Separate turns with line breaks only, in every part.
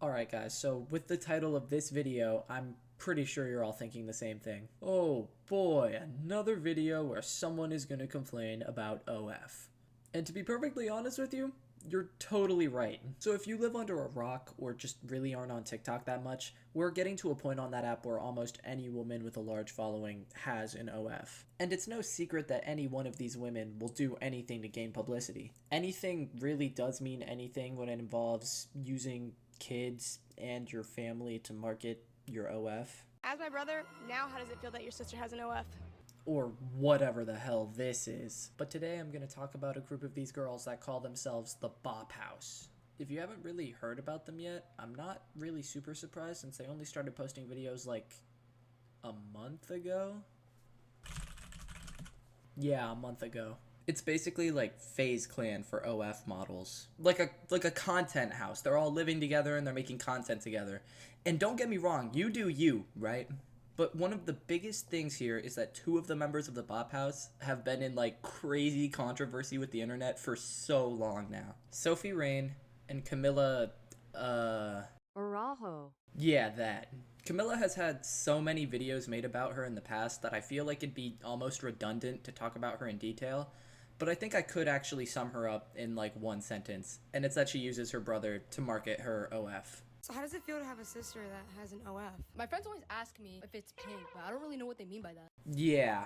Alright guys, so with the title of this video, I'm pretty sure you're all thinking the same thing. Oh boy, another video where someone is gonna complain about OF. And to be perfectly honest with you, you're totally right. So if you live under a rock or just really aren't on TikTok that much, we're getting to a point on that app where almost any woman with a large following has an OF. And it's no secret that any one of these women will do anything to gain publicity. Anything really does mean anything when it involves using kids and your family to market your OF.
As my brother, now how does it feel that your sister has an OF?
Or whatever the hell this is. But today I'm going to talk about a group of these girls that call themselves the Bop House. If you haven't really heard about them yet, I'm not really super surprised since they only started posting videos like a month ago. Yeah, a month ago. It's basically like FaZe Clan for OF models. Like a content house. They're all living together and they're making content together. And don't get me wrong, you do you, right? But one of the biggest things here is that two of the members of the Bop House have been in like crazy controversy with the internet for so long now. Sophie Rain and Camila,
Arajo.
Yeah, that. Camila has had so many videos made about her in the past that I feel like it'd be almost redundant to talk about her in detail. But I think I could actually sum her up in like one sentence, and it's that she uses her brother to market her OF.
So how does it feel to have a sister that has an OF?
My friends always ask me if it's pink, but I don't really know what they mean by that.
Yeah,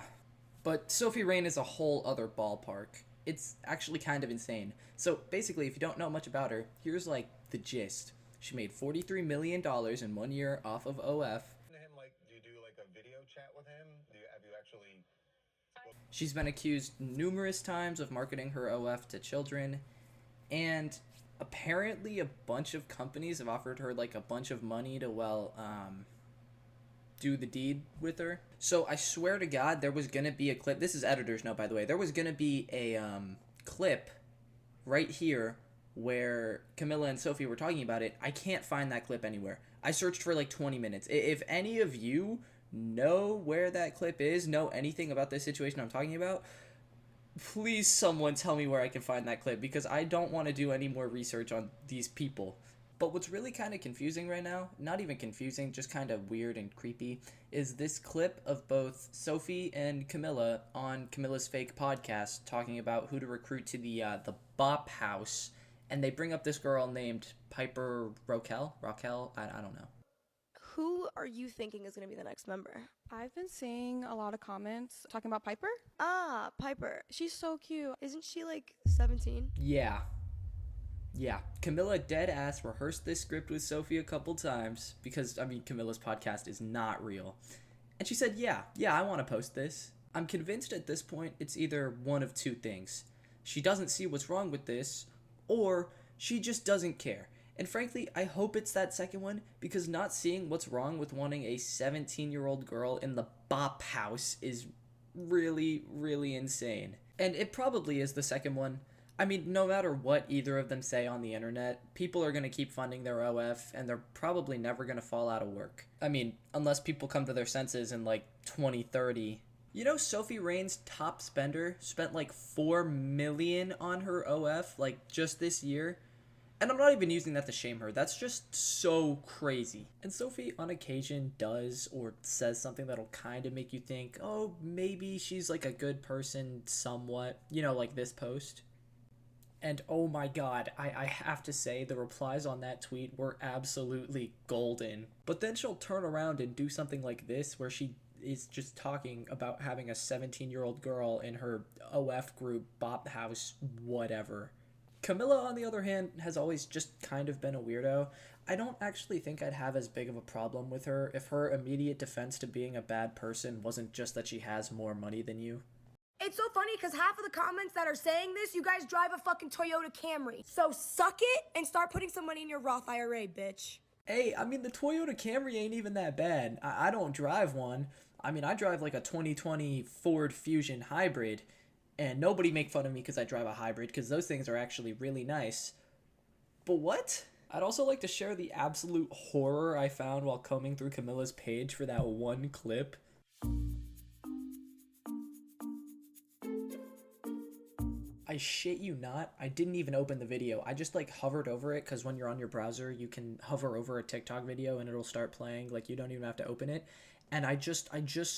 but Sophie Rain is a whole other ballpark. It's actually kind of insane. So basically, if you don't know much about her, here's like the gist. She made $43 million in 1 year off of OF.
Do you do like a video chat with him? Have you actually...
She's been accused numerous times of marketing her OF to children, and apparently a bunch of companies have offered her like a bunch of money to, do the deed with her. So I swear to God, there was gonna be a clip. This is editor's note, by the way. There was gonna be a clip right here where Camila and Sophie were talking about it. I can't find that clip anywhere. I searched for like 20 minutes. If any of you know where that clip is, know anything about this situation I'm talking about, please someone tell me where I can find that clip, because I don't want to do any more research on these people. But what's really kind of confusing right now, not even confusing, just kind of weird and creepy, is this clip of both Sophie and Camila on Camila's fake podcast talking about who to recruit to the Bop House, and they bring up this girl named Piper Rochelle, I don't know.
Who are you thinking is going to be the next member?
I've been seeing a lot of comments talking about Piper.
Ah, Piper. She's so cute. Isn't she like 17?
Yeah. Camila dead ass rehearsed this script with Sophie a couple times because, I mean, Camila's podcast is not real. And she said, yeah, I want to post this. I'm convinced at this point it's either one of two things. She doesn't see what's wrong with this, or she just doesn't care. And frankly, I hope it's that second one, because not seeing what's wrong with wanting a 17-year-old girl in the Bop House is really, really insane. And it probably is the second one. I mean, no matter what either of them say on the internet, people are going to keep funding their OF, and they're probably never going to fall out of work. I mean, unless people come to their senses in like 2030. You know, Sophie Rain's top spender spent like $4 million on her OF, like just this year. And I'm not even using that to shame her. That's just so crazy. And Sophie on occasion does or says something that'll kind of make you think, oh, maybe she's like a good person somewhat. You know, like this post. And oh my God, I have to say the replies on that tweet were absolutely golden. But then she'll turn around and do something like this where she is just talking about having a 17-year-old girl in her OF group, Bop House, whatever. Camila, on the other hand, has always just kind of been a weirdo. I don't actually think I'd have as big of a problem with her if her immediate defense to being a bad person wasn't just that she has more money than you.
It's so funny because half of the comments that are saying this, you guys drive a fucking Toyota Camry. So suck it and start putting some money in your Roth IRA, bitch.
Hey, I mean, the Toyota Camry ain't even that bad. I don't drive one. I mean, I drive like a 2020 Ford Fusion hybrid. And nobody make fun of me because I drive a hybrid, because those things are actually really nice. But what? I'd also like to share the absolute horror I found while combing through Camila's page for that one clip. I I shit you not, I didn't even open the video. I just like hovered over it because when you're on your browser, you can hover over a TikTok video and it'll start playing. Like you don't even have to open it. And I just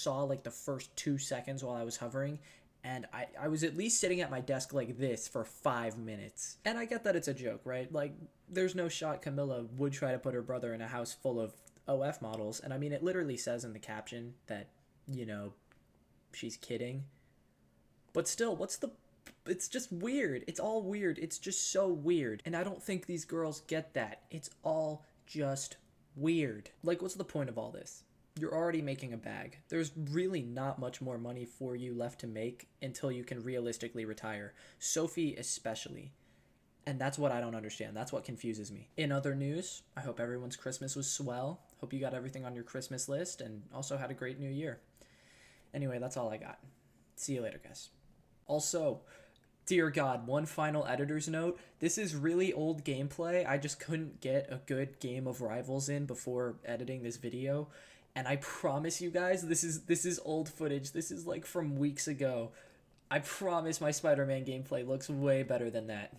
saw like the first 2 seconds while I was hovering, and I was at least sitting at my desk like this for 5 minutes. And I get that it's a joke, right? Like, there's no shot Camila would try to put her brother in a house full of OF models. And I mean, it literally says in the caption that, you know, she's kidding. But still, it's just weird. It's all weird. It's just so weird. And I don't think these girls get that. It's all just weird. Like, what's the point of all this? You're already making a bag. There's really not much more money for you left to make until you can realistically retire. Sophie especially. And that's what I don't understand. That's what confuses me. In other news, I hope everyone's Christmas was swell. Hope you got everything on your Christmas list and also had a great new year. Anyway, that's all I got. See you later, guys. Also, dear God, one final editor's note. This is really old gameplay. I just couldn't get a good game of Rivals in before editing this video. And I promise you guys, this is old footage. This is like from weeks ago. I promise my Spider-Man gameplay looks way better than that.